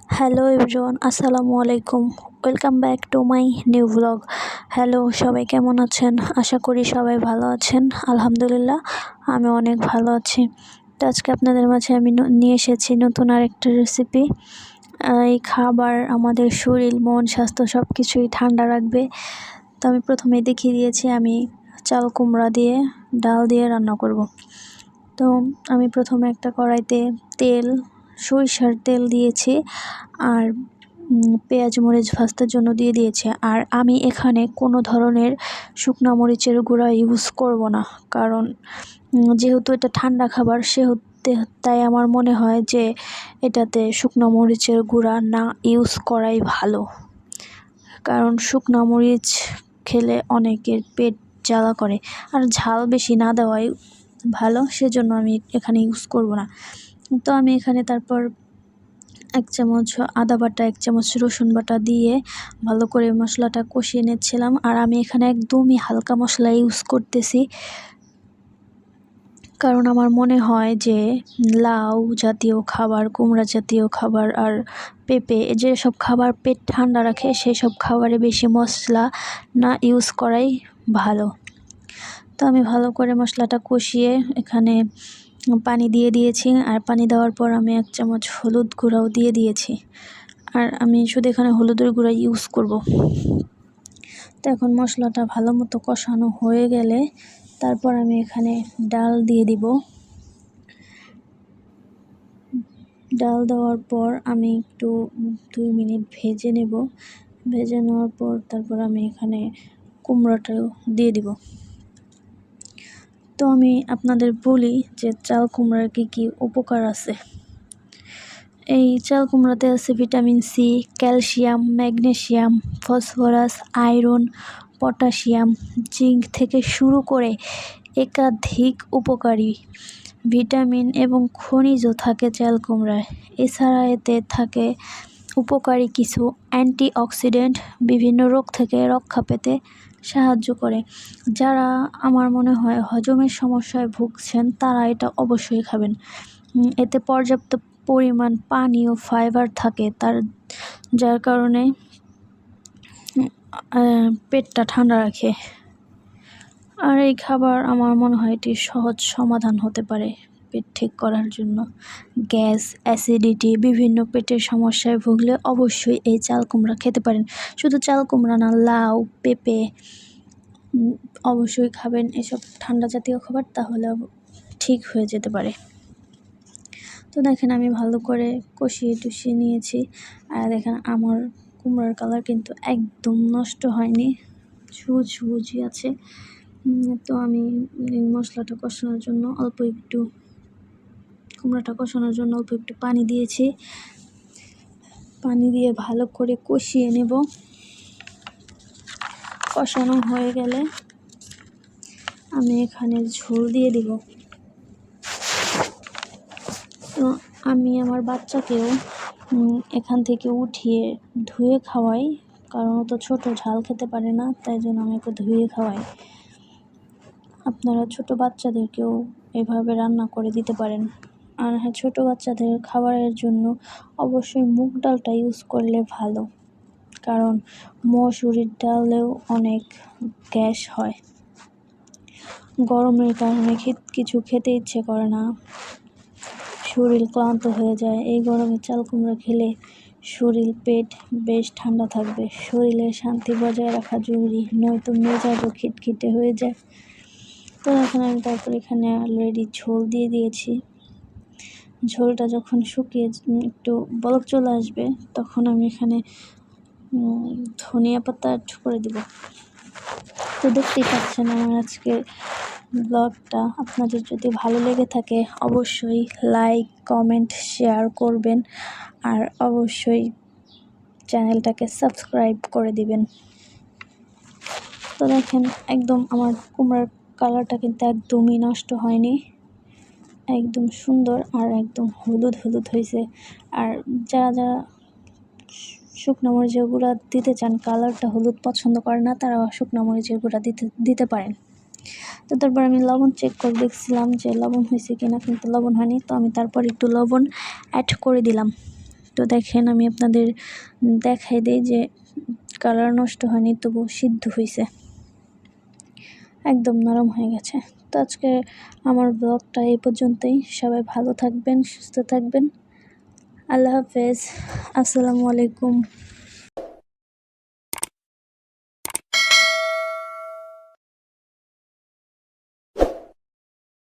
Hello everyone, আসসালামু আলাইকুম। Welcome back to my new blog. Hello, সবাই কেমন আছেন? আশা করি সবাই ভালো আছেন। আলহামদুলিল্লাহ, আমি অনেক ভালো আছি। তো আজকে আপনাদের মাঝে আমি নিয়ে এসেছি নতুন আরেকটা রেসিপি। এই খাবার আমাদের শরীর, মন, স্বাস্থ্য সব কিছুই ঠান্ডা রাখবে। তো আমি প্রথমেই দেখিয়ে দিয়েছি আমি চাল কুমড়া দিয়ে ডাল দিয়ে রান্না করব। তো আমি প্রথমে একটা কড়াইতে সরিষার তেল দিয়েছি আর পেঁয়াজ মরিচ ভাজতে জন্য দিয়ে দিয়েছি। আর আমি এখানে কোনো ধরনের শুকনো মরিচের গুঁড়া ইউজ করব না, কারণ যেহেতু এটা ঠান্ডা খাবার তাই আমার মনে হয় যে এটাতে শুকনো মরিচের গুঁড়া না ইউজ করাই ভালো, কারণ শুকনো মরিচ খেলে অনেকের পেট জ্বালা করে আর ঝাল বেশি না দেওয়াই ভালো, সেজন্য আমি এখানে ইউজ করব না। তো আমি এখানে তারপর 1 চামচ আদা বাটা, 1 চামচ রসুন বাটা দিয়ে ভালো করে মশলাটা কষিয়ে নিচ্ছিলাম। আর আমি এখানে একদমই হালকা মশলা ইউজ করতেছি, কারণ আমার মনে হয় যে লাউ জাতীয় খাবার, কুমড়া জাতীয় খাবার আর পেঁপে যেসব খাবার পেট ঠান্ডা রাখে সেই সব খাবারে বেশি মশলা না ইউজ করাই ভালো। তো আমি ভালো করে মশলাটা কষিয়ে এখানে পানি দিয়ে দিয়েছি। আর পানি দেওয়ার পর আমি 1 চামচ হলুদ গুঁড়াও দিয়ে দিয়েছি। আর আমি শুধু এখানে হলুদের গুঁড়া ইউজ করব। তো এখন মশলাটা ভালো মতো কষানো হয়ে গেলে তারপর আমি এখানে ডাল দিয়ে দিব। ডাল দেওয়ার পর আমি একটু 2 মিনিট ভেজে নেব। ভেজে নেওয়ার পর তারপর আমি এখানে কুমড়োটাও দিয়ে দিব। তো আমি আপনাদের বলি যে চাল কুমড়ার কী উপকার আছে। এই চাল কুমড়াতে আছে vitamin C, calcium, magnesium, phosphorus, iron, potassium, zinc থেকে শুরু করে একাধিক উপকারী ভিটামিন এবং খনিজও থাকে চাল কুমড়ায়। এছাড়া এতে থাকে উপকারী কিছু অ্যান্টিঅক্সিডেন্ট, বিভিন্ন রোগ থেকে রক্ষা পেতে সাহায্য করে। যারা আমার মনে হয় হজমের সমস্যায় ভুগছেন তারা এটা অবশ্যই খাবেন। এতে পর্যাপ্ত পরিমাণ পানি ও ফাইবার থাকে, যার কারণে পেটটা ঠান্ডা রাখে। আর এই খাবার আমার মনে হয় এটি সহজ সমাধান হতে পারে পেট ঠিক করার জন্য। গ্যাস, অ্যাসিডিটি, বিভিন্ন পেটের সমস্যায় ভুগলে অবশ্যই এই চাল কুমড়া খেতে পারেন। শুধু চাল কুমড়া না, লাউ, পেঁপে অবশ্যই খাবেন এসব ঠান্ডা জাতীয় খাবার, তাহলে ঠিক হয়ে যেতে পারে। তো দেখেন আমি ভালো করে কষিয়ে নিয়েছি। আর দেখেন আমার কুমড়ার কালার কিন্তু একদম নষ্ট হয়নি, সবুজই আছে। তো আমি কুমড়াটা কষানোর জন্য অল্প একটু পানি দিয়েছি। পানি দিয়ে ভালো করে কষিয়ে নেব। কষানো হয়ে গেলে আমি এখানে ঝোল দিয়ে দিব। তো আমি আমার বাচ্চাকেও এখান থেকে উঠিয়ে ধুয়ে খাওয়াই, কারণ ও তো ছোটো, ঝাল খেতে পারে না, তাই জন্য আমি ওকে ধুয়ে খাওয়াই। আপনারা ছোটো বাচ্চাদেরকেও এভাবে রান্না করে দিতে পারেন। আর হ্যাঁ, ছোটো বাচ্চাদের খাবারের জন্য অবশ্যই মুগ ডালটা ইউজ করলে ভালো, কারণ মসুরির ডালেও অনেক গ্যাস হয়। গরমের কারণে কিছু খেতে ইচ্ছে করে না, শরীর ক্লান্ত হয়ে যায়। এই গরমে চাল কুমড়া খেলে পেট বেশ ঠান্ডা থাকবে। শরীরের শান্তি বজায় রাখা জরুরি, নয়তো মেজাজও খিটখিটে হয়ে যায়। তো এখন আমি তারপর এখানে অলরেডি ঝোল দিয়ে দিয়েছি। ঝোলটা যখন শুকিয়ে একটু বলক চলে আসবে, তখন আমি এখানে ধনিয়া পাতা অ্যাড করে দিব। তো দেখতেই পাচ্ছেন আমার আজকের ব্লগটা। আপনাদের যদি ভালো লেগে থাকে অবশ্যই লাইক, কমেন্ট, শেয়ার করবেন। আর অবশ্যই চ্যানেলটাকে সাবস্ক্রাইব করে দিবেন। তো দেখেন একদম আমার কুমড়ার কালারটা কিন্তু একদমই নষ্ট হয়নি, একদম সুন্দর আর একদম হলুদ হয়েছে। আর যারা শুকনো মরিচের গুঁড়া দিতে চান, কালারটা হলুদ পছন্দ করে না, তারা শুকনো মরিচের গুঁড়া দিতে পারেন। তো তারপর আমি লবণ চেক করে দেখছিলাম যে লবণ হয়েছে কিনা, কিন্তু লবণ হয়নি। তো আমি তারপর একটু লবণ অ্যাড করে দিলাম। তো দেখেন আমি আপনাদের দেখাই দিই যে কালার নষ্ট হয়নি, তবু সিদ্ধ হয়েছে, একদম নরম হয়ে গেছে। তো আজকে আমার ব্লগটা এই পর্যন্তই। সবাই ভালো থাকবেন, সুস্থ থাকবেন। আল্লাহ হাফেজ, আসসালামু আলাইকুম।